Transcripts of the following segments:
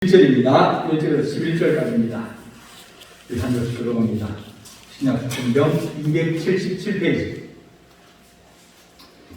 1절입니다. 1절에서 11절까지입니다. 한 절씩 들어봅니다. 신약성경 277페이지.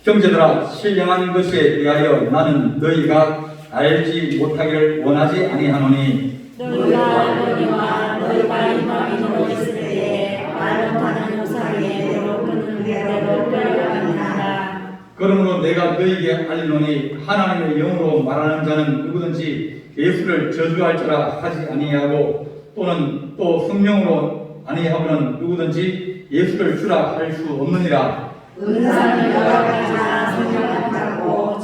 형제들아, 신령한 것에 대하여 나는 너희가 알지 못하기를 원하지 아니하노니 너희가 너희가 이방인으로 있을 때에 말 못하는 우상에 너로 끊는 대로 끌려가느니라. 그러므로 내가 너희에게 알리노니 하나님의 영으로 말하는 자는 누구든지 예수를 저주할지라 하지 아니하고 또는 또 성령으로 아니하고는 누구든지 예수를 주라 할 수 없느니라. 은사는 여러 가지나 성령은 같고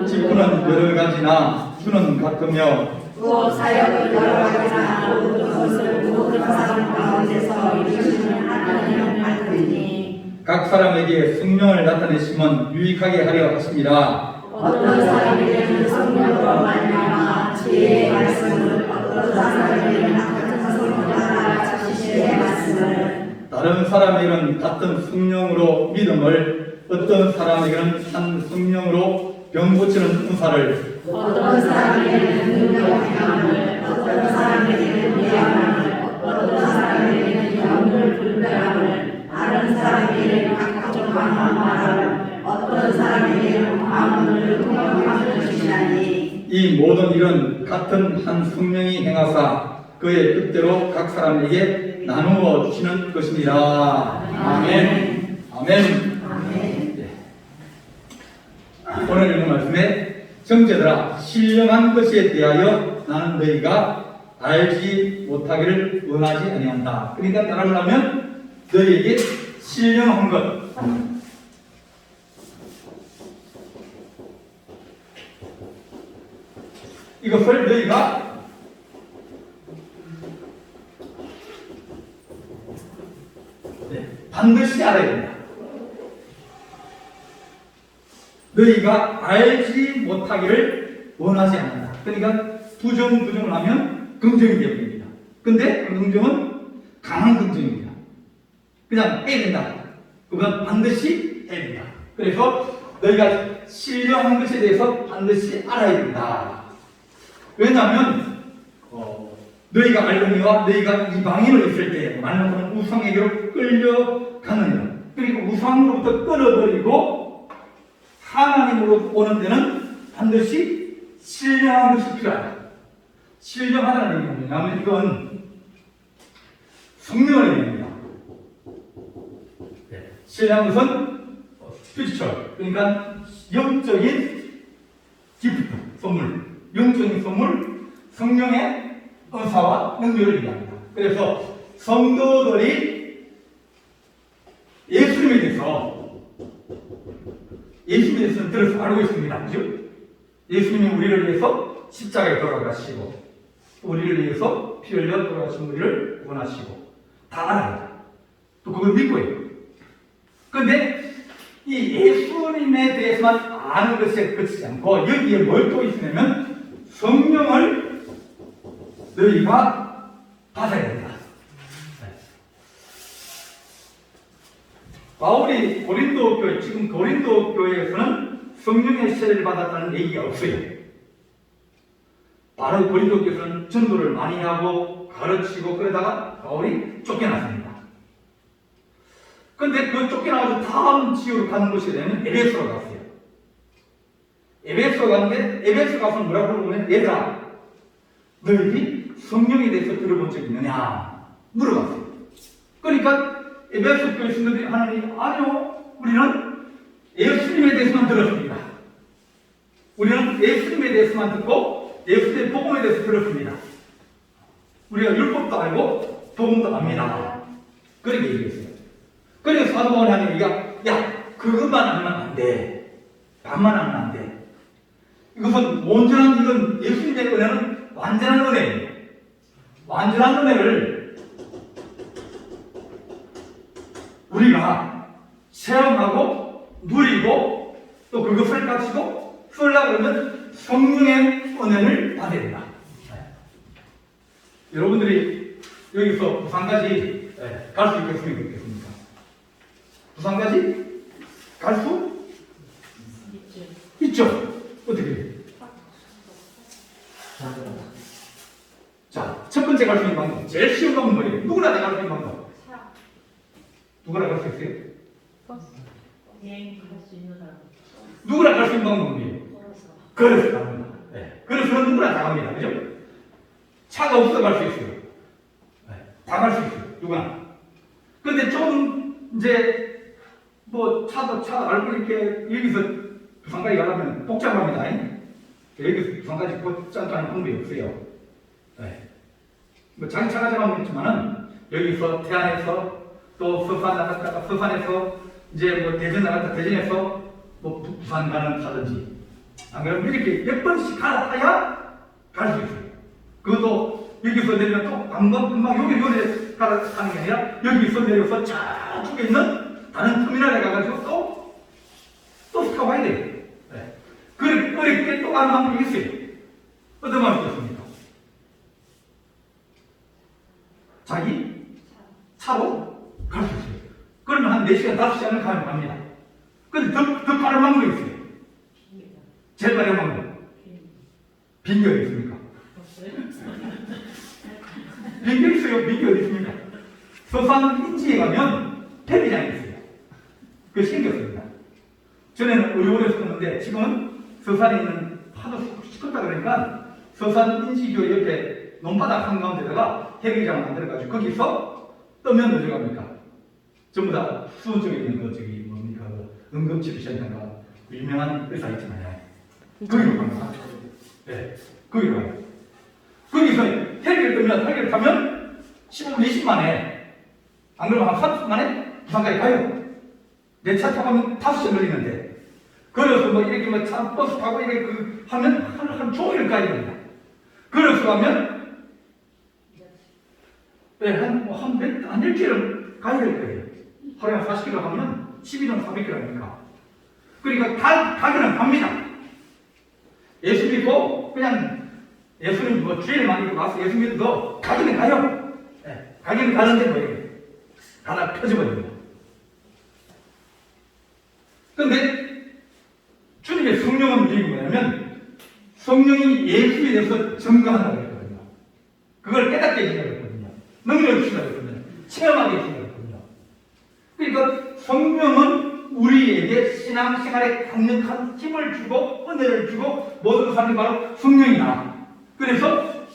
직분은 여러 가지나 주는 같으며 또 사역은 여러 가지나 모든 것을 모든 사람 가운데서 이루시는 하나님은 같으니 각 사람에게 성령을 나타내심은 유익하게 하려 하십니다. 어떤 사람에게는 성령으로 말미암아 지혜의 말씀을, 어떤 사람에게는 같은 성령 따라 지식의 말씀을, 다른 사람에게는 같은 성령으로 믿음을, 어떤 사람에게는 한 성령으로 병 고치는 은사를, 어떤 사람에게는 능력 행함을, 어떤 사람에게는 미안함을, 어떤 사람에게는 영을 분별함을, 다른 사람에게는 각종 강한 말을, 어떤 사람에게는 마음을 통역하는 주시나니 이 모든 일은 같은 한 성령이 행하사 그의 뜻대로 각 사람에게 나누어 주시는 것입니다. 아멘. 아멘. 아멘. 오늘 읽은 말씀에 형제들아, 신령한 것에 대하여 나는 너희가 알지 못하기를 원하지 아니한다. 그러니까 따라하면 너희에게 신령한 것, 이것을 너희가 반드시 알아야 된다. 너희가 알지 못하기를 원하지 않는다. 그러니까 부정을 하면 긍정이 되어버립니다. 근데 그 긍정은 강한 긍정입니다. 그냥 해야 된다. 그건 반드시 해야 된다. 그래서 너희가 신령한 것에 대해서 반드시 알아야 된다. 왜냐하면 너희가 알거니와 너희가 이방인으로 있을 때 말하는 우상에게로 끌려가느냐. 그리고 우상으로부터 끊어버리고 하나님으로 오는 데는 반드시 신령한 것이 필요하다. 신령하다는 얘기는 뭐냐면 이건 성령을 얘기합니다. 신령한 것은 스피리추얼, 그러니까 영적인 기프트, 선물, 영적인 선물, 성령의 은사와 능력을 얘기합니다. 그래서 성도들이 예수님에 대해서 들어서 알고 있습니다. 그죠? 예수님이 우리를 위해서 십자가에 돌아가시고 우리를 위해서 피 흘려 돌아가신 우리를 구원하시고 다 알아요. 또 그걸 믿고 해요. 그런데 이 예수님에 대해서만 아는 것에 그치지 않고 여기에 뭘 또 있으냐면 성령을 너희가 받아야 된다. 바울이 고린도 교회, 지금 고린도 교회에서는 성령의 세례를 받았다는 얘기가 없어요. 바로 고린도 교회에서는 전도를 많이 하고 가르치고 그러다가 바울이 쫓겨났습니다. 그런데 그 쫓겨나가지고 다음 지역으로 가는 곳이 되면 에베소로 갔어요. 에베소 갔는데 에베소 가서 뭐라고 물어보면 얘들아, 너희들이 성령에 대해서 들어본 적 있느냐 물어봤어요. 그러니까 에베소 교회 신도들이 하나님, 아니요, 우리는 예수님에 대해서만 들었습니다. 우리는 예수님에 대해서만 듣고 예수님의 복음에 대해서 들었습니다. 우리가 율법도 알고 복음도 압니다. 그렇게 얘기했어요. 그래서 사도 바울이 하는 얘기가, 야, 그것만 하면 안 돼. 반만 하면 안 돼. 이것은 온전한, 이건 예수님의 은혜는 완전한 은혜예요. 완전한 은혜를 우리가 체험하고 누리고 또 그것을 가지고 쓰려고 그러면 성령의 은혜를 받아야 된다. 여러분들이 여기서 부산까지 갈 수 있겠으면 좋겠습니까? 부산까지 갈 수 있죠. 어떻게 해요? 번째 갈 수 있는 방법, 제일 쉬운 방법은 뭐예요? 누구나 다 갈 수 있는 방법. 누구나 갈 수 있어요? 비행기 할 수 있는 사람. 누구나 갈 수 있는 방법은 뭐예요? 걸어서 갑니다. 네. 걸어서는 누구나 다 갑니다. 그죠? 차가 없어 갈 수 있어요. 네. 다 갈 수 있어요. 누구나. 근데 좀 이제 뭐 차도 차 알고 이렇게 여기서 부산까지 가려면 복잡합니다. 여기서 부산까지 곧장 가는 방법이 없어요. 네. 뭐 자기 차가 잡으면 있지만은 여기서 태안에서 또 서산 나갔다가 서산에서 이제 뭐 대전 나갔다 대전에서 뭐 부산 가는 차든지 안 그러면 이렇게 몇 번씩 갈아타야 갈 수 있어요. 그것도 여기서 내리면 또 금방 여기 갈아타는 게 아니라 여기서 내려서 저쪽에 있는 다른 터미널에 가가지고 또 타봐야 돼요. 네. 그렇게 또 가는 방법이 있어요. 어떤 방법이 있습니까? 자기 차로 갈 수 있어요. 그러면 한 4시간, 5시간을 가면 갑니다. 근데 더 빠른 방법이 있어요. 제일 빠른 방법. 비행기 어디 있습니까? 비행기 있어요. 비행기 어디 있습니까? 서산 인지에 가면 텔레비전이 있어요. 그거 생겼습니다. 전에는 의료원에서 썼는데 지금은 서산에 있는 하도 시끄럽다 그러니까 서산 인지교 옆에 논바닥 한가운데다가 텔레비전을 만들어가지고 거기서 뜨면 어디 갑니까? 전부 다 수원 쪽에 있는 거 저기 뭡니까 그 응급치료센터가 그 유명한 의사 있잖아요. 거기로 갑니다. 네, 거기로 가요. 거기서 헬기를 뜨면 헬기를 타면 15분 20분 만에 안 그러면 한 30분 만에 부산까지 가요. 내 차 타고 가면 5시간 걸리는데 걸어서 뭐 이렇게 뭐 차 버스 타고 이렇게 하면 한 종일 가야 됩니다. 걸어서 가면 네, 한 일주일은 가야 될 거예요. 하루에 40km 가면 12년 400km니까. 그러니까 가기는 갑니다. 예수 믿고 그냥 예수님 뭐 주일 많이 와서 예수 믿어도 가기는 가요. 네, 가기는 가는데 뭐예요? 가다 펴져버립니다. 그런데 주님의 성령은 얘기 뭐냐면 성령이 예수에 대해서 증거한다고 했거든요. 그걸 깨닫게 해주려고 했거든요. 능력을 주시려고 했거든요. 체험하게 해주려고 했거든요. 그러니까 성령은 우리에게 신앙생활에 강력한 힘을 주고 은혜를 주고 모든 사람이 바로 성령이다. 그래서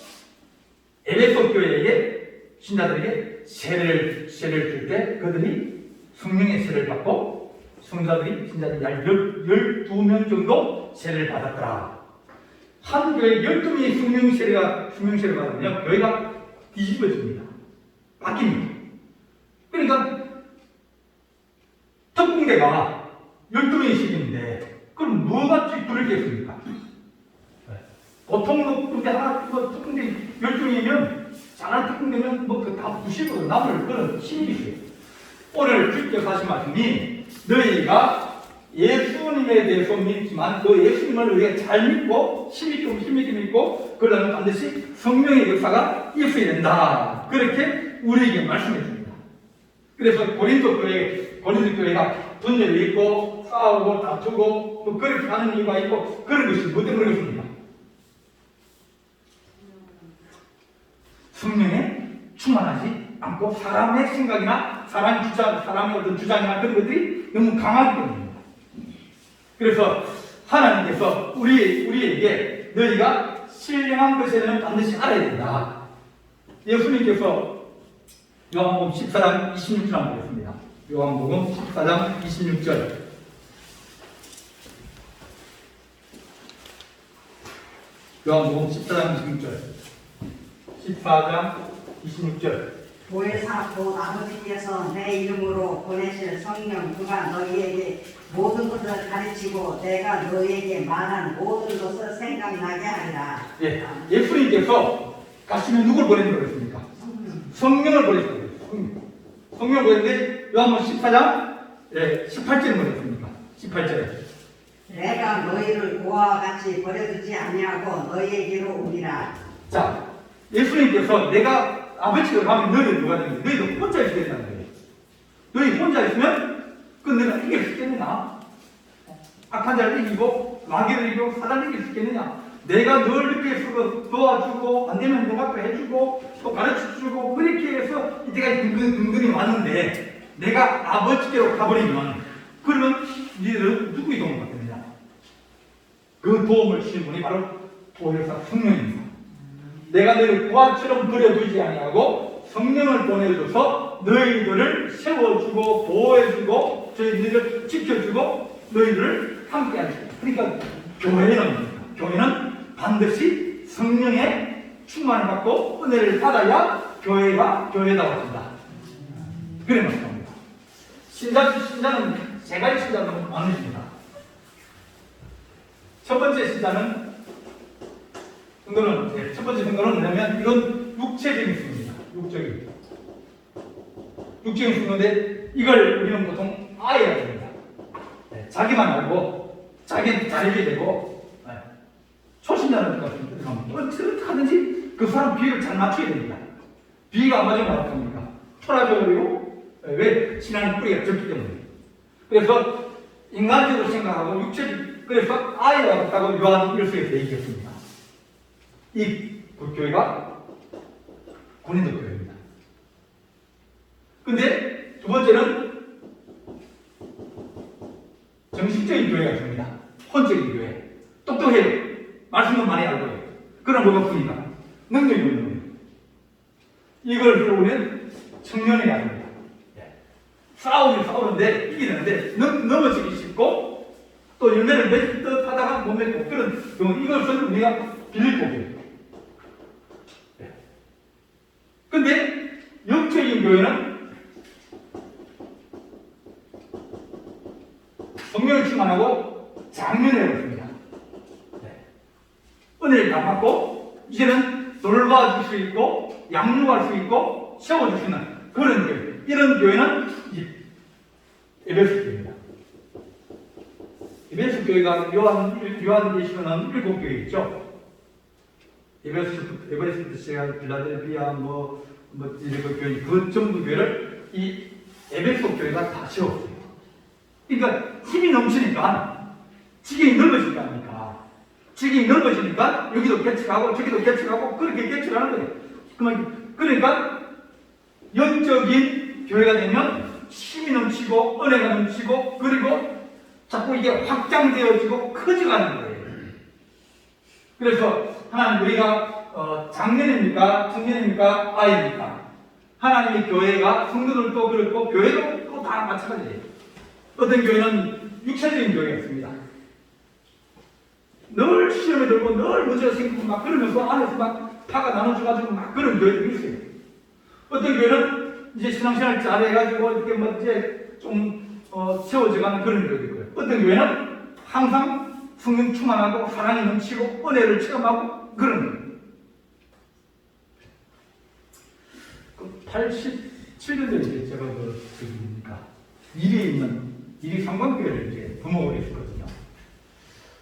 에베소 교회에게 신자들에게 세례를 줄 때 그들이 성령의 세례를 받고 성자들이 신자들이 약 12명 정도 세례를 받았더라. 한 교회에 12명이 성령 세례를 받으면 교회가 뒤집어집니다. 바뀝니다. 그러니까 특공대가 12명씩인데 그럼 뭐가 두렵겠습니까? 보통 군대 하나 특공대 12명이면 잘한 특공대면 다 부시고 남을 그런 힘이 있어요. 오늘 주께서 하신 말씀이 너희가 예수님에 대해서 믿지만 그 예수님을 우리가 잘 믿고 힘있게 믿고 그러면 반드시 성령의 역사가 있어야 된다. 그렇게 우리에게 말씀해 줍니다. 그래서 고린도 교회가 분열이 있고 싸우고 다투고 뭐 그렇게 하는 이유가 있고 그런 것이 뭐 때문에 그렇습니까? 성령에 충만하지 않고 사람의 생각이나 사람의 어떤 주장이나 그런 것들이 너무 강하기 때문입니다. 그래서 하나님께서 우리에게 너희가 신령한 것에 대해서 반드시 알아야 된다. 예수님께서 요한복음 14장 26절 한번 보겠습니다. 요한복음 14장 26절. 요한복음 14장 26절. 14장 26절. 보혜사 곧 아버지께서 내 이름으로 보내실 성령 그가 너희에게 모든 것을 가르치고 내가 너희에게 말한 모든 것을 생각나게 하리라. 예, 예수님께서 가시면 누굴 보내는 거였습니까? 성령을 보내셨어요. 성령을 보냈는데 요한복음 14장 18절에 뭐랬습니까? 18절에 내가 너희를 고아와 같이 버려두지 아니하고 너희에게로 오리라. 자, 예수님께서 내가 아버지가 가면 너희는 누가 되는 거예요? 너희도 혼자 있어야 된다는 거예요. 너희 혼자 있으면 그 내가 이길 수 있겠느냐? 악한 자를 이기고 마귀를 이기고 사단을 이길 수 있겠느냐? 내가 늘 이렇게 해서 도와주고 안 되면 내가 또 해주고 또 가르쳐주고 그렇게 해서 이때까지 근근히 왔는데 내가 아버지께로 가버리면 그러면 니들은 누구의 도움을 받겠느냐? 그 도움을 주신 분이 바로 보혜사 성령입니다. 내가 너희를 부하처럼 버려두지 아니하고 성령을 보내줘서 너희들을 세워주고 보호해주고 너희들을 지켜주고 너희들을 함께하시고 그러니까 교회는 반드시 성령의 충만을 받고 은혜를 받아야 교회가 교회다워진다. 그래 말씀합니다. 신자는 세 가지 신자는 많으십니다. 첫 번째 신자는 성도는 첫 번째 성도는 뭐냐면 이건 육체적인 성도입니다. 육적인 성도인데 이걸 우리는 보통 아이라고 합니다. 자기만 알고 자기는 잘해야 되고 초신자는 어떻게 하든지 그 사람 비위를 잘 맞춰야 됩니다. 비위가 안 맞으면 어떡합니까? 토라져버리고 왜? 신앙의 뿌리가 적기 때문에. 그래서 인간적으로 생각하고 육체적 그래서 아이와 같다고 요한 1서에서 얘기했습니다. 이 교회가 고린도 교회입니다. 근데 두 번째는 정신적인 교회가 있습니다. 혼적인 교회. 똑똑해요. 말씀은 많이 알고 해요. 그럼 뭐가 없습니까? 능력이 없는 거예요. 이걸 우리는 청년이라 합니다. 싸우는데 이기는데 넘어지기 쉽고 또 열매를 맺을 듯 하다가 못 맺고 그런 경우 이것을 우리가 빌립보교예요. 근데 영적인 교회는 성령을 충만하고 장면을 했습니다. 은혜를 다 받고 이제는 돌봐줄 수 있고 양육할 수 있고 세워줄 수 있는 그런 교회. 이런 교회는 에베소 교회입니다. 에베소 교회가 요한계시록은 7교회 있죠. 에베소부터 시작해서 빌라델피아 이런 교회 그 전부 교회를 이 에베소 교회가 다 세웠어요. 그러니까 힘이 넘치니까 지경이 넓어질 거 아닙니까? 지경이 넓어지니까 여기도 개척하고 저기도 개척하고 그렇게 개척하는 거예요. 그러니까 영적인 교회가 되면 힘이 넘치고 은혜가 넘치고 그리고 자꾸 이게 확장되어지고 커져가는 거예요. 그래서 하나님 우리가 장년입니까? 청년입니까? 아이입니까? 하나님의 교회가 성도들도 그렇고 교회도 또 다 마찬가지예요. 어떤 교회는 육체적인 교회가 있습니다. 늘 시험에 들고 늘 문제가 생기고 막 그러면서 안에서 막 파가 나눠져가지고 막 그런 교회들이 있어요. 어떤 교회는 이제 신앙생활 잘해가지고 이렇게 이제 좀 세워져가는 그런 교회도 있고요. 어떤 교회는 항상 성령 충만하고 사랑이 넘치고 은혜를 체험하고 그런 거예요. 87년도에 이제 제가 일이 상관교회를 이제 부목을 했었거든요.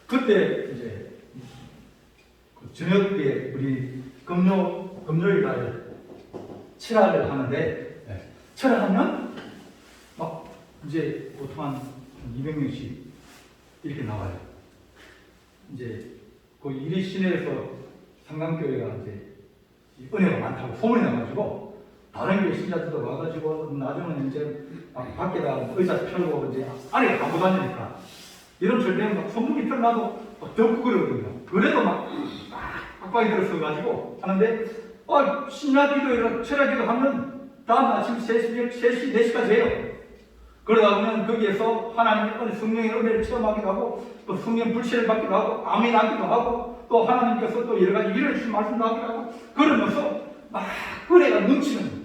그때 이제 저녁에 우리 금요일 날 철학을 하는데 철학하면 막 이제 보통 한 200명씩 이렇게 나와요. 이제 그 이리 시내에서 상강교회가 이제 은혜가 많다고 소문이 나가지고 다른 교회 신자들도 와가지고 나중에는 이제 막 밖에다 의자 펴고 이제 안에 가고 다니니까 이런 절대는 막 소문이 펴나도 덥고 그러거든요. 그래도 막 빡빡이 들었어가지고 하는데 신라기도 철야기도 하면 다음 아침 3시, 4시까지 해요. 그러다 보면 거기에서 하나님의 성령의 은혜를 체험하기도 하고 또 성령 불신을 받기도 하고 아멘 하기도 하고 또 하나님께서 또 여러 가지 일을 주신 말씀도 하기도 하고 그러면서 막 은혜가 넘치는 거예요.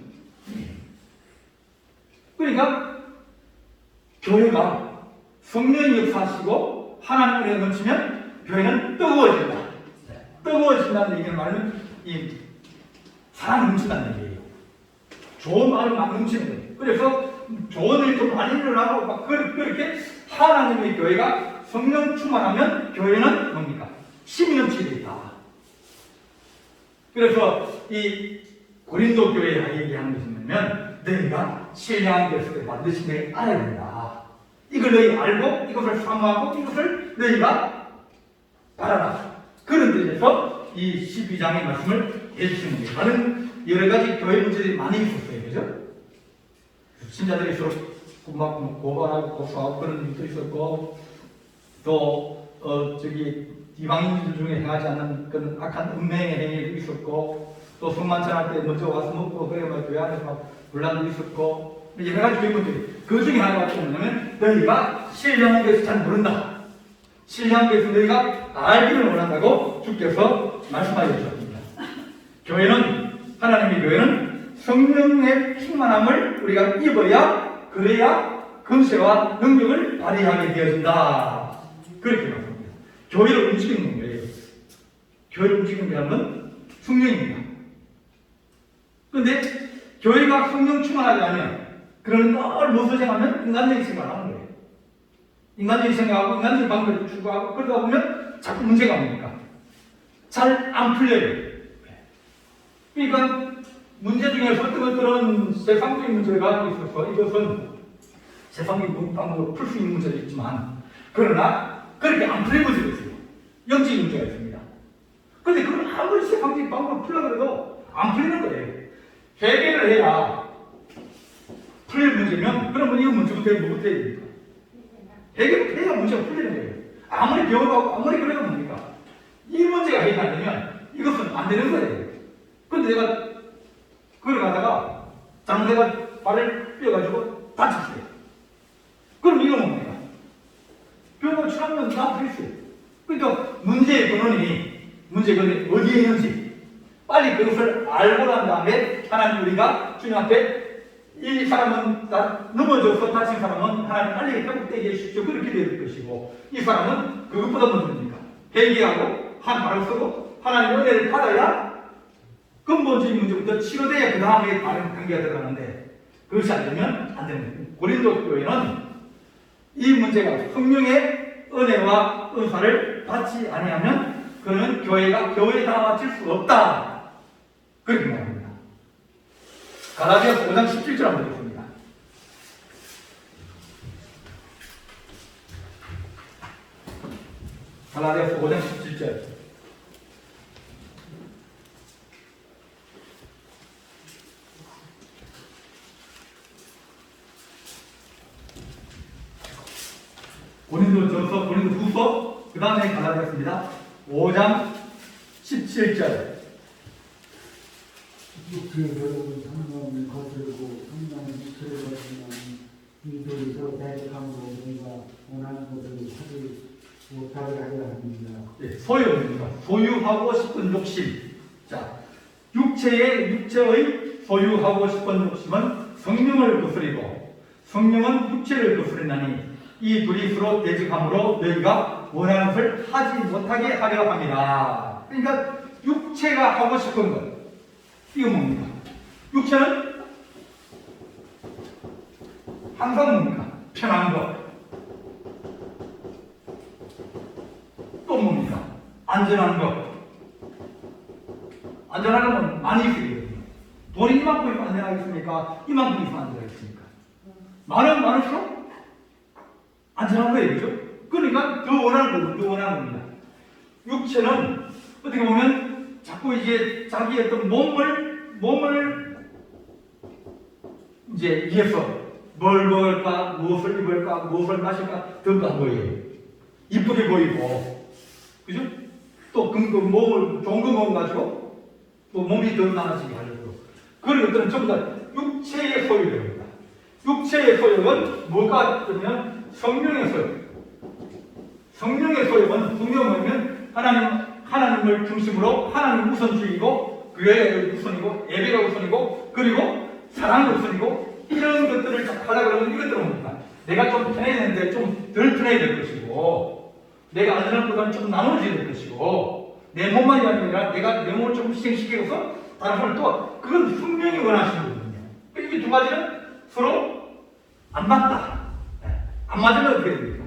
그러니까 교회가 성령이 역사하시고 하나님의 은혜가 넘치면 교회는 뜨거워진다. 뜨거워진다는 얘기는 말하면 이 사랑이 넘친다는 얘기예요. 좋은 마음이 막 넘치는 거예요. 그래서 좋은 일도 많이 일어나고 막 그렇게 하나님의 교회가 성령 충만하면 교회는 뭡니까? 힘이 넘치게 있다. 그래서 이 고린도 교회가 얘기하는 것이 뭐냐면 너희가 신령한 것을 반드시 너희 알아야 된다. 이걸 너희 알고 이것을 사모하고 이것을 너희가 바라라. 그 그런 데에서 이 12장의 말씀을 해주시는 거예요. 다른 여러 가지 교회 문제들이 많이 있었어요. 그죠? 신자들이 서로 막 고발하고 고소하고 그런 일도 있었고, 또 이방인들 중에 행하지 않는 그런 악한 음행의 행위도 있었고, 또 성만찬할 때 먼저 와서 먹고 그래 막 교회 안에서 막 분란도 있었고, 여러 가지 교회 문제. 그 중에 하나가 뭐냐면 너희가 신령한 것을 잘 모른다. 신령한 것을 너희가 알기를 원한다고 주께서 말씀하여 주셨습니다. 하나님의 교회는 성령의 충만함을 우리가 입어야, 그래야 권세와 능력을 발휘하게 되어진다. 그렇게 말합니다. 교회를 움직이는 거예요. 교회를 움직이는 게 하면 성령입니다. 그런데 교회가 성령 충만하지 않으면, 그런 늘 무엇을 생각하면 인간적인 생각을 하는 거예요. 인간적인 생각하고 인간적인 방법을 추구하고 그러다 보면 자꾸 문제가 옵니까? 잘 안 풀려요. 그러니까 문제 중에서 어떤 세상적인 문제가 있어서 이것은 세상적인 방법으로 풀 수 있는 문제도 있지만, 그러나 그렇게 안 풀린 문제도 있어요. 영적인 문제가 있습니다. 그런데 그걸 아무리 세상적인 방법으로 풀려고 해도 안 풀리는 거예요. 해결을 해야 풀릴 문제면, 그러면 이 문제부터 뭐부터 해야 됩니까? 해결을 해야 문제가 풀리는 거예요. 아무리 배워가고 아무리 그래도 뭡니까? 이 문제가 해결 안 되면 이것은 안 되는 거예요. 근데 내가 걸어가다가 장대가 발을 삐어가지고 다쳤어요. 그럼 이거 뭡니까? 병원 치료하면 나아지겠어요. 그러니까 문제의 근원이 어디에 있는지 빨리 그것을 알고 난 다음에 하나님 우리가 주님 앞에 이 사람은 넘어져서 다친 사람은 하나님 빨리 회복되게 해주십시오. 그렇게 될 것이고, 이 사람은 그것보다 먼저입니까? 회개하고 한 말을 쓰고 하나님의 은혜를 받아야 근본적인 문제부터 치료돼야 그 다음에 다른 관계가 들어가는데, 그것이 안 되면 안 되는 거예요. 고린도 교회는 이 문제가 성령의 은혜와 은사를 받지 아니하면 그는 교회가 교회다워질 수 없다. 그렇게 말합니다. 갈라디아서 5장 17절 한번 보겠습니다. 갈라디아서 5장 17절. 고린도전서, 고린도후서, 그 다음에 갈라디아서입니다. 5장 17절. 육체의 결혼은 성령을 거스르고 성령은 육체를 거스르면 이들이 서로 대적함으로 우리가 원하는 것을 하지 못하게 하려 합니다. 네, 소유입니다. 소유하고 싶은 욕심. 자, 육체의 소유하고 싶은 욕심은 성령을 거스리고 성령은 육체를 거스리나니 이 둘이 서로 대적함으로 너희가 원하는 것을 하지 못하게 하려 합니다. 그러니까 육체가 하고 싶은 것, 이거 뭡니까? 육체는 항상 뭡니까? 편한 것. 또 뭡니까? 안전한 것. 안전한 건 많이 있어요. 돈이 이만큼 있으면 안전하겠습니까? 이만큼 있으면 안전하겠습니까? 많을수록 안전한 거예요. 그죠? 그러니까 더 원하는 겁니다. 육체는 어떻게 보면 자꾸 이제 자기 어떤 몸을 이제 위해서 뭘 먹을까, 무엇을 입을까, 무엇을 마실까 등한 거예요. 이쁘게 보이고, 그죠? 또 몸을 좋은 거 먹어가지고 또 몸이 더 나아지게 하려고. 그런 것들은 전부 다 육체의 소유입니다. 육체의 소유는 뭐가 있냐면 성령의 소유. 성령의 소유는 뭐냐면 하나님을 중심으로 하나님 우선주의고, 교회가 우선이고, 예배가 우선이고, 그리고 사랑이 우선이고, 이런 것들을 하려고 그러면 이것들은 뭡니까? 내가 좀 편해야 되는데 좀 덜 편해야 될 것이고, 내가 안전한 것보다는 좀 나눠져야 될 것이고, 내 몸만이 아니라 내가 내 몸을 좀 희생시키고서 다른 사람을 또, 그건 성령이 원하시는 거거든요. 이 두 가지는 서로 안 맞다. 안 맞으면 어떻게 됩니까?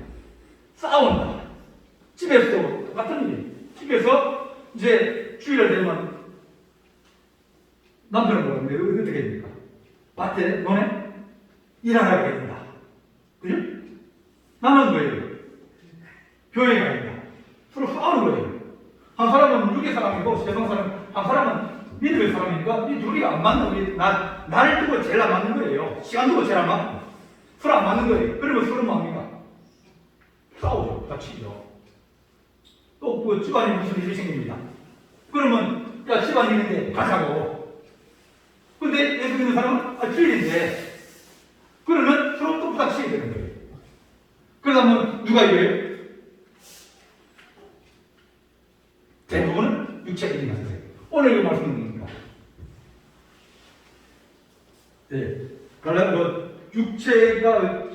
싸운다. 집에서도 똑같은 일이에요. 집에서 이제 주일날 되면 남편은 뭐라고 어떻게 됩니까? 밭에 너네 일하라고 해야 된다. 그죠? 나는 뭐예요? 교회가 아니다. 서로 싸우는 거예요. 한 사람은 육의 사람이고 세상 사람, 한 사람은 믿음의 사람이니까 이 둘이 안 맞는 우리 나를 두고 제일 안 맞는 거예요. 시간 두고 제일 안 맞고 서로 안 맞는 거예요. 그러면 서로 뭡니까? 싸우죠. 다치죠. 또 그 집안에 무슨 일이 생깁니다. 그러면 야 집안 일인데 가자고. 근데 예수 믿는 사람은 주일인데 그러면 서로 또 부닥치게 되는 거예요. 그러면 누가 이겨요? 대부분은 육체가 이기는 거예요. 오늘 이 말씀은 뭡니까? 네. 육체가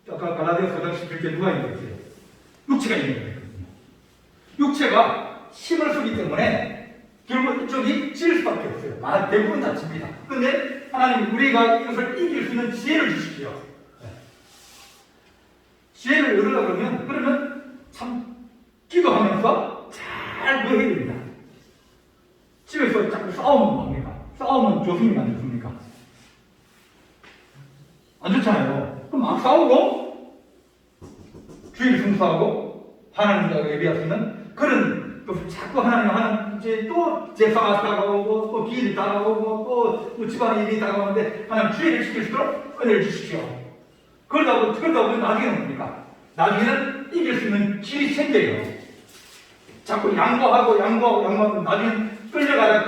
아까 갈라디아서 4장 11절 누가 이기는 거예요? 육체가 이기는 거예요. 육체가 힘을 쓰기 때문에 결국 이쪽이 질 수밖에 없어요. 대부분 다 집니다. 근데 하나님 우리가 이것을 이길 수 있는 지혜를 주십시오. 네. 지혜를 얻으려고 그러면 참 기도하면서 잘 뭐 해야 됩니다. 집에서 자꾸 싸우면 뭡니까? 싸우면 조승이 안 좋습니까? 안 좋잖아요. 그럼 막 싸우고 주일 승수하고 하나님과 예배할 수 있는 그런 또 자꾸 하나님 하는 이제 또 제사가 다가오고 또 기일이 다가오고 또 집안의 일이 다가오는데 하나님 주의를 시킬 수 있도록 은혜를 주십시오. 그러다 보면 나중에는 뭡니까? 나중에는 이길 수 있는 길이 생겨요. 자꾸 양보하고 나중에는 끌려가다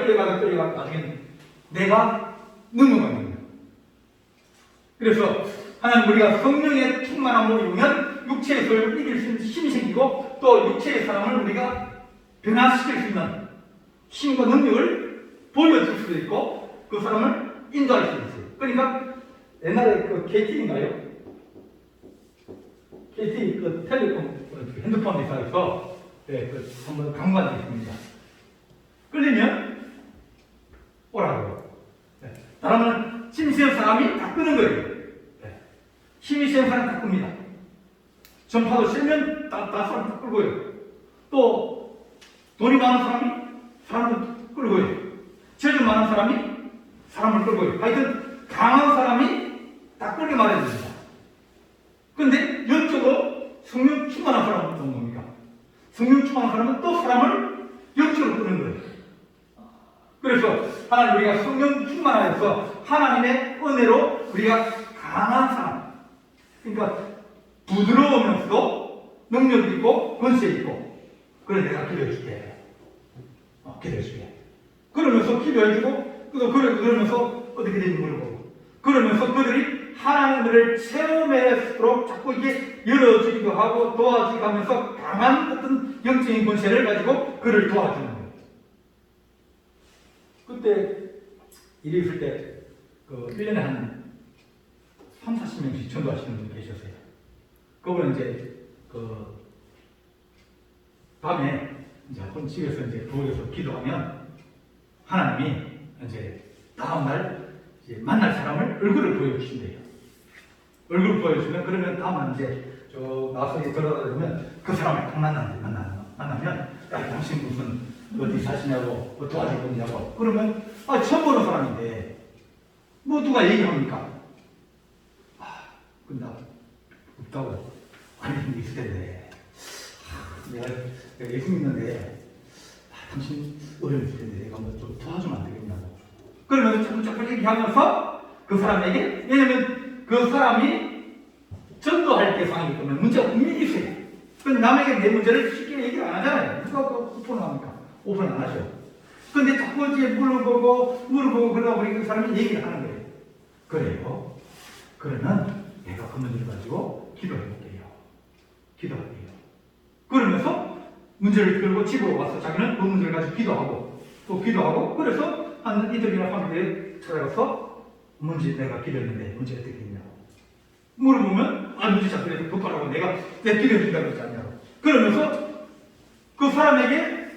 나중에는 내가 능력한 겁니다. 그래서 하나님 우리가 성령의 충만함으로 이루면 육체의 소욕을 이길 수 있는 힘이 생기고 또 육체의 사람을 우리가 변화시킬 수 있는 힘과 능력을 보여줄 수도 있고 그 사람을 인도할 수 있어요. 그러니까 옛날에 그 KT인가요? KT 그 텔레콤 핸드폰 회사에서 한번 강관이 있습니다. 끌리면 오라고요. 다른 힘이 센 사람이 다 끄는 거예요. 힘이 센 사람이 다 끕니다. 전파도 세면 다 사람 다 끌고요. 또 돈이 많은 사람을 끌고요. 재주 많은 사람이 사람을 끌고요. 하여튼 강한 사람이 다 끌게 말해야 됩니다. 근데 영적으로 성령 충만한 사람은 어떤 겁니까? 성령 충만한 사람은 또 사람을 영적으로 끄는 거예요. 그래서 하나님 우리가 성령 충만하여서 하나님의 은혜로 우리가 강한 사람, 그러니까 부드러우면서도 능력 있고 권세 있고, 그래 내가 기도해줄게. 기도해줄게. 그러면서 기도해주고, 그러면서 어떻게 되는지 모르고, 그러면서 그들이 하나님을 체험할수록 자꾸 이게 열어주기도 하고 도와주기도 하면서 강한 어떤 영적인 권세를 가지고 그를 도와주는 거예요. 그때 일이 있을 때, 1년에 한 30-40명씩 전도하시는 분이 계셨어요. 그분은 이제, 밤에 이제 집에서 이제 부엌에서 기도하면 하나님이 이제 다음날 이제 만날 사람을 얼굴을 보여주신대요. 얼굴 보여주면 그러면 다음날 이제 나서 들어가면 그 사람을 딱 만나면 야 당신 무슨 어디 사시냐고 도와줄 거냐고 그러면 처음 보는 사람인데 뭐 누가 얘기합니까? 근데 없다고 아니 있을 텐데 내가 예수 믿는데 당신 어려울 텐데 내가 뭐 좀 도와주면 안 되겠냐고 그러면서 자꾸 얘기하면서 그 사람에게 왜냐면 그 사람이 전도할 대상이기 때문에 문제가 분명히 있어요. 근데 남에게 내 문제를 쉽게 얘기를 안 하잖아요. 누가 오픈을 합니까? 오픈 안 하죠. 근데 자꾸 이제 물어보고 그러다 보니까 그 사람이 얘기를 하는 거예요. 그래요. 그러면 내가 그 문제를 가지고 기도해볼게요. 기도할게요. 그러면서 문제를 들고 집으로 와서 자기는 그 문제를 가지고 기도하고 또 기도하고 그래서 한 이틀이나 3일에 찾아가서 문제 내가 기도했는데 문제 어떻게 했냐고 물어보면 문제 자꾸 독하라고 내가 기도해준다고 그러지 않냐고 그러면서 그 사람에게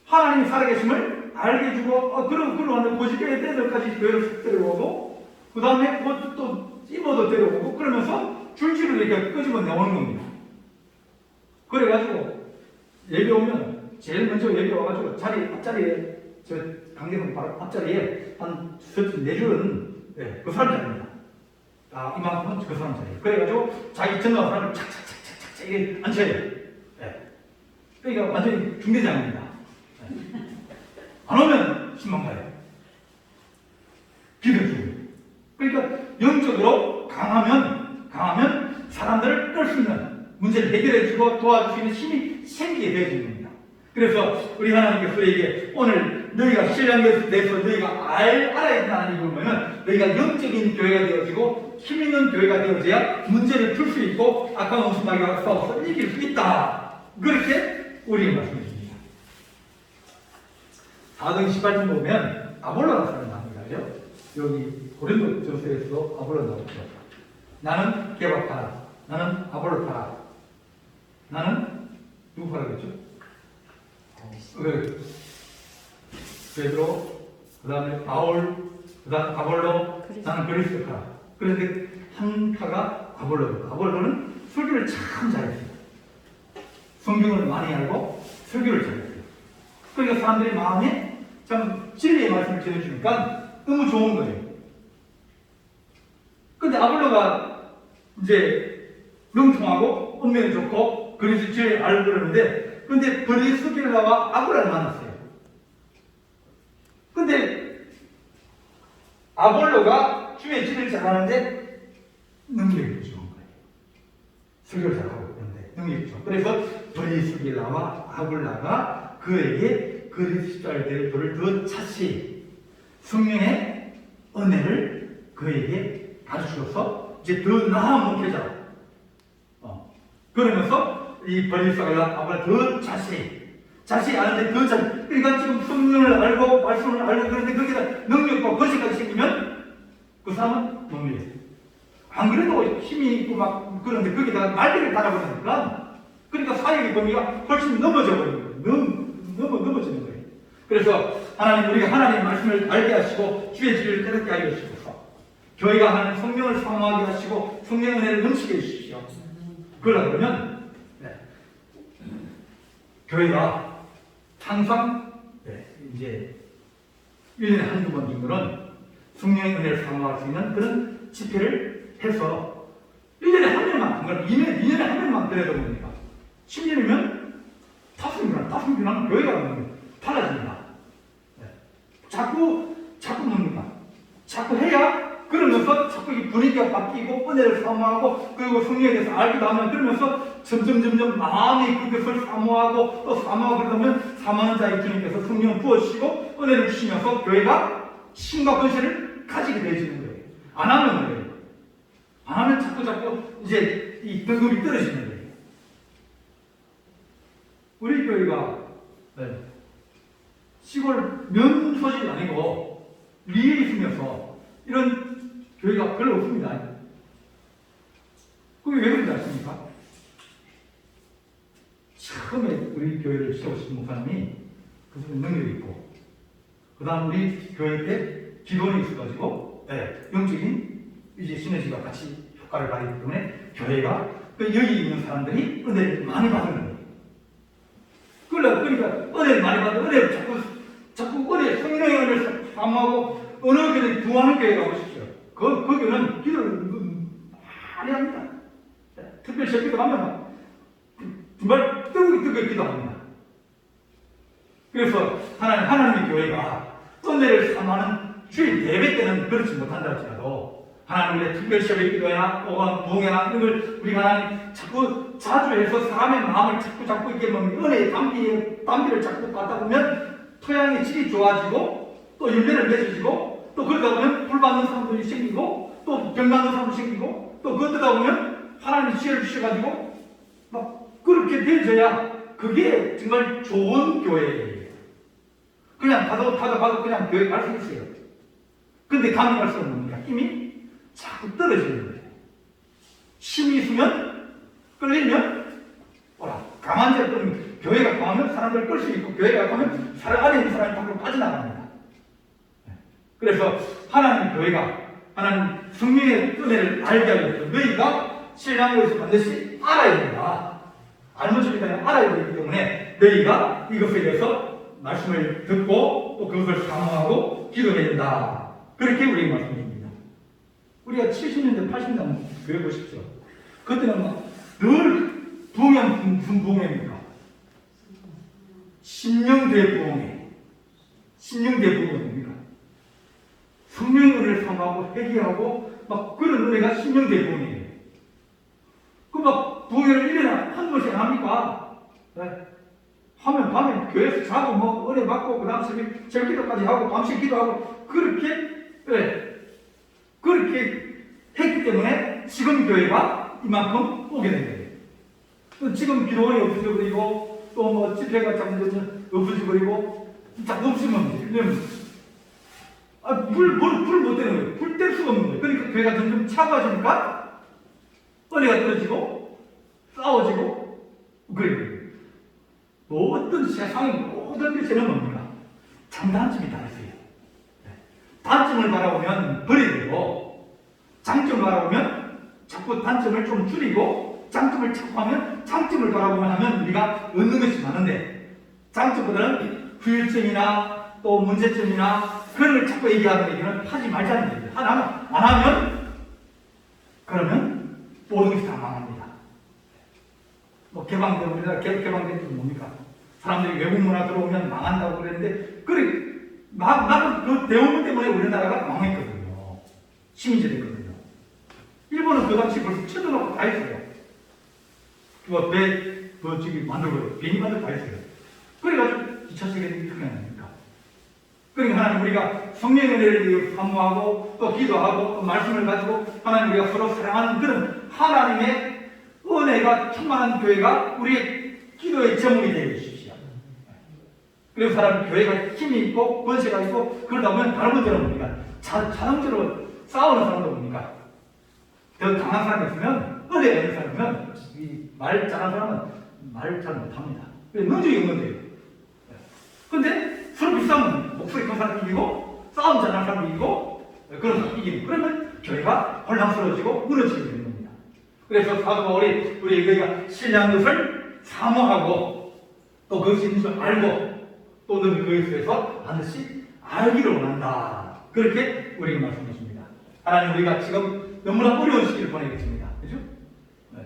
하나님이 살아계심을 알게 해주고 그러면 고집의 때들까지 교회를 데려오고 그 다음에 또 이모도 데려오고 그러면서 줄줄을 이렇게 끄집어 내오는 겁니다. 그래가지고 예배 오면 제일 먼저 예배 와가지고 앞자리에 저 강대동 바로 앞자리에 한 4줄은 그 사람 자리입니다. 이만큼은 그 사람 자리. 그래가지고 자기 전도한 사람을 착착착착착 이렇게 앉혀요. 그러니까 완전히 중대장입니다. 안 오면 신망가요. 기도 중. 그러니까 영적으로 강하면 사람들을 끌 수 있는 문제를 해결해주고 도와줄 수 있는 힘이 생기게 되어지는 겁니다. 그래서 우리 하나님께서 우리에게 오늘 너희가 신앙에 대해서 너희가 알아야 된다는 이유면은 너희가 영적인 교회가 되어지고 힘 있는 교회가 되어져야 문제를 풀 수 있고 악한 원수마귀와 싸워서 이길 수 있다. 그렇게 우리에게 말씀해줍니다. 4등 18절 보면 아볼로라는 사람이 나옵니다. 그죠? 여기 고린도전서에서도 아볼로 나오죠. 나는 개박 파라. 나는 아볼로 파라. 나는 누구 파라 그랬죠? 베드로, 그 다음에 바울, 그 다음 아볼로, 나는 그리스도 파라. 그런데 한 파가 아볼로예요. 아볼로는 설교를 참 잘했어요. 성경을 많이 알고 설교를 잘했어요. 그러니까 사람들이 마음에 참 진리의 말씀을 전해주니까 너무 좋은 거예요. 근데 아볼로가 이제 능통하고 은명이 좋고 그리스도 제일 알고 그러는데 근데 브리스길라와 아볼로를 만났어요. 근데 아볼로가 주의 진리를 잘하는데 능력이 부족한 거예요. 설교를 잘하고 있는데 능력이 부족. 그래서 브리스길라와 아볼로가 그에게 그리스도를 더 차시 성령의 은혜를 그에게 가르쳐서 이제 더 나아 목회자. 그러면서 이 브리스길라 아볼로 더 자세히 아는데 더 자세히. 그러니까 지금 성령을 알고 말씀을 알고 그런데 거기다 능력과 거시까지 생기면 그 사람은 뭡니까? 안 그래도 힘이 있고 막 그런데 거기다가 날개를 달아버리니까 그러니까 사역의 범위가 훨씬 넘어져 버리는 거예요. 넘어지는 거예요. 그래서 하나님 우리가 하나님의 말씀을 알게 하시고 주의 진리를 깨닫게 하여 주시옵소서. 교회가 하나님 성령을 사모하게 하시고 성령의 은혜를 넘치게 해주십시오. 그러려면 교회가 항상 이제 1년에 한두 번 정도는 성령의 은혜를 사모할 수 있는 그런 집회를 해서 1년에 한 명만, 2년에 한 명만 그래도 뭡니까? 10년이면 5명이면 교회가 달라집니다. 자꾸 뭡니까? 자꾸 해야 그러면서 자꾸 이 분위기가 바뀌고 은혜를 사모하고 그리고 성령에 대해서 알기도 하면 그러면서 점점 마음이 그것을 사모하고 또 사모하고 그러다 보면 사모하는 자의 주님께서 성령을 부어주시고 은혜를 주시면서 교회가 힘과 권세를 가지게 되어지는 거예요. 안 하면 그래요. 안 하면 자꾸 이제 이 등급이 떨어지는 거예요. 우리 교회가 시골 면 소식이 아니고 리에 있으면서 이런 교회가 별로 없습니다. 그게 왜 그런지 아십니까? 처음에 우리 교회를 세우신 목사님이 그분은 능력이 있고 그 다음 우리 교회 때 기도원이 있어가지고 영적인 이제 시너지가 같이 효과를 발휘하기 때문에 교회가 여기 있는 사람들이 은혜를 많이 받는 거예요. 그러니까 은혜를 많이 받는 은혜를 자꾸 은혜 성령의 은혜를 사모하고 어느 교회든 구하는 교회 가보십시오. 그 교회는 기도를 많이 합니다. 특별히 새끼도 하면 정말 뜨겁게 기도합니다. 그래서 하나님의 교회가 은혜를 사모하는 주일 예배 때는 그렇지 못한다 할지라도 하나님의 특별 시험의 기도나 혹은 부흥회나 이런 걸 우리가 하나님 자꾸 자주 해서 사람의 마음을 자꾸 이렇게 은혜의 담비를 자꾸 받다 보면 토양의 질이 좋아지고 또 열매를 맺어지고 또 그러다 보면 불 받는 사람들이 생기고 또 병 받는 사람도 생기고 또 그러다 보면 하나님의 지혜를 주셔가지고 막 그렇게 되어져야 그게 정말 좋은 교회예요. 그냥 봐도 그냥 교회 갈 수 있어요. 근데 가면 갈수록 뭡니까? 힘이 자꾸 떨어지는 거예요. 힘이 있으면 끌리면 강한 자를 끌면 교회가 강하면 사람들을 끌 수 있고 교회가 강하면 안에 있는 사람이 밖으로 빠져나갑니다. 그래서 하나님 교회가 하나님 성령의 은혜를 알게 하려면 너희가 신앙에서 반드시 알아야 된다. 알면 좋기 때문에 알아야 되기 때문에 너희가 이것에 대해서 말씀을 듣고 또 그것을 사모하고 기도해야 된다. 그렇게 우리에게 말씀드립니다. 우리가 70년대, 80년대 교회 보십시오. 그때는 늘 부흥회는 무슨 부흥회입니까? 심령대부흥회. 심령대부흥은 뭡니까? 성령의 은혜를 사모하고 회개하고 막 그런 은혜가 심령대부흥이에요. 그 막 부흥회를 1년에 한 번씩 합니까? 네. 하면 밤에 교회에서 자고 뭐 은혜 받고 그 다음 새벽 기도까지 하고 밤새 기도하고 그렇게 네. 그렇게 했기 때문에 지금 교회가 이만큼 오게 된 거예요. 또 지금 기도원이 없어져버리고 또 뭐 집회가 잠깐 없어져버리고 자꾸 없으면 왜냐면 불 못 되는 거예요. 불 뗄 수가 없는 거예요. 그러니까 교회가 점점 차가워지니까 은혜가 떨어지고 싸워지고 그래요. 모든 세상의 모든 것에는 뭡니까? 장단점이 다 있어요. 단점을 바라보면 버려야 되고 장점을 바라보면 자꾸 단점을 좀 줄이고 장점을 자꾸 하면 장점을 바라보면 하면 우리가 얻는 것이 많은데 장점보다는 후유증이나 또 문제점이나 그런 걸 자꾸 얘기하는 얘기는 하지 말자는 얘기예요. 안 하면 그러면 모든 것이 다 망합니다. 뭐 개방된 우리나라 개방된 게 뭡니까? 사람들이 외국 문화 들어오면 망한다고 그랬는데 그래 나는 그 대원문 때문에 우리나라가 망했거든요. 식민지 됐거든요. 일본은 그 당시 벌써 쳐들어놓고 다 했어요. 저기 만들고 비행기 만들고 다 했어요. 그래가지고 2차 세계대전이 그게 아닙니까? 그러니까 하나님 우리가 성령의 은혜를 사모하고 또 기도하고 또 말씀을 가지고 하나님 우리가 서로 사랑하는 그런 하나님의 은혜가 충만한 교회가 우리의 기도의 제목이 되어 주십시오. 그래서 사람은 교회가 힘이 있고 권세가 있고 그러다 보면 다른 문제는 뭡니까? 자동적으로 싸우는 사람도 뭡니까? 더 강한 사람이 있으면 은혜가 있는 사람은 말 잘하는 사람은 말 잘 못합니다. 능력이 없는 거예요. 근데 서로 비싸면 목소리 큰 사람이 이기고 싸움 잘하는 사람이 이기고 그런 사람이 이기고 그러면 교회가 혼란스러워지고 무너지게 되는 겁니다. 그래서 사도 바울이 우리가 신뢰한 것을 사모하고 또 그것이 있는 줄 알고 또 너는 그것에서 반드시 알기를 원한다. 그렇게 우리에게 말씀하십니다. 하나님 우리가 지금 너무나 어려운 시기를 보내겠습니다. 그죠? 네.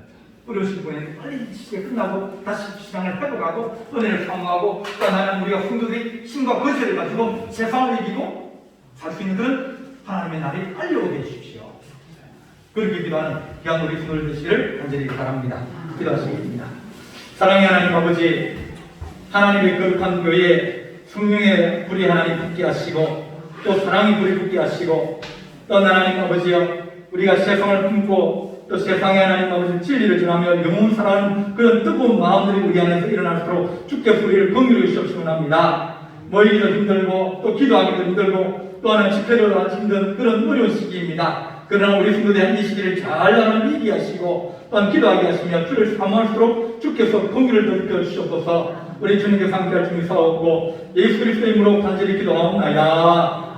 어려운 시기를 보내는데 빨리 이 시기가 끝나고 다시 신앙을 회복하고 은혜를 사모하고 또 하나님 우리가 성도들이 힘과 권세를 가지고 세상을 이기고 살 수 있는 그런 하나님의 날이 빨리 오게 해주십시오. 그렇게 기도하는 귀한 우리 성도들 되시기를 간절히 바랍니다. 기도하시겠습니다. 사랑의 하나님 아버지 하나님의 거룩한 교회에 성령의 불이 하나님 붙게 하시고 또 사랑의 불이 붙게 하시고 또 하나님 아버지여 우리가 세상을 품고 또 세상에 하나님 아버지 진리를 전하며 영혼 사랑하는 그런 뜨거운 마음들이 우리 안에서 일어날수록 주께서 우리를 긍휼히 주시옵시기 원합니다. 모이기도 힘들고 또 기도하기도 힘들고 또 하나님 집회를 하기 힘든 그런 어려운 시기입니다. 그러나 우리 성도들 이 시기를 잘 하나님 이기게 하시고 또한 기도하게 하시며 주를 사모할수록 주께서 긍휼을 더럽혀 주시옵소서. 우리 주님께 상대할 주님 사옵고 예수 그리스도의 이름으로 간절히 기도하옵나이다.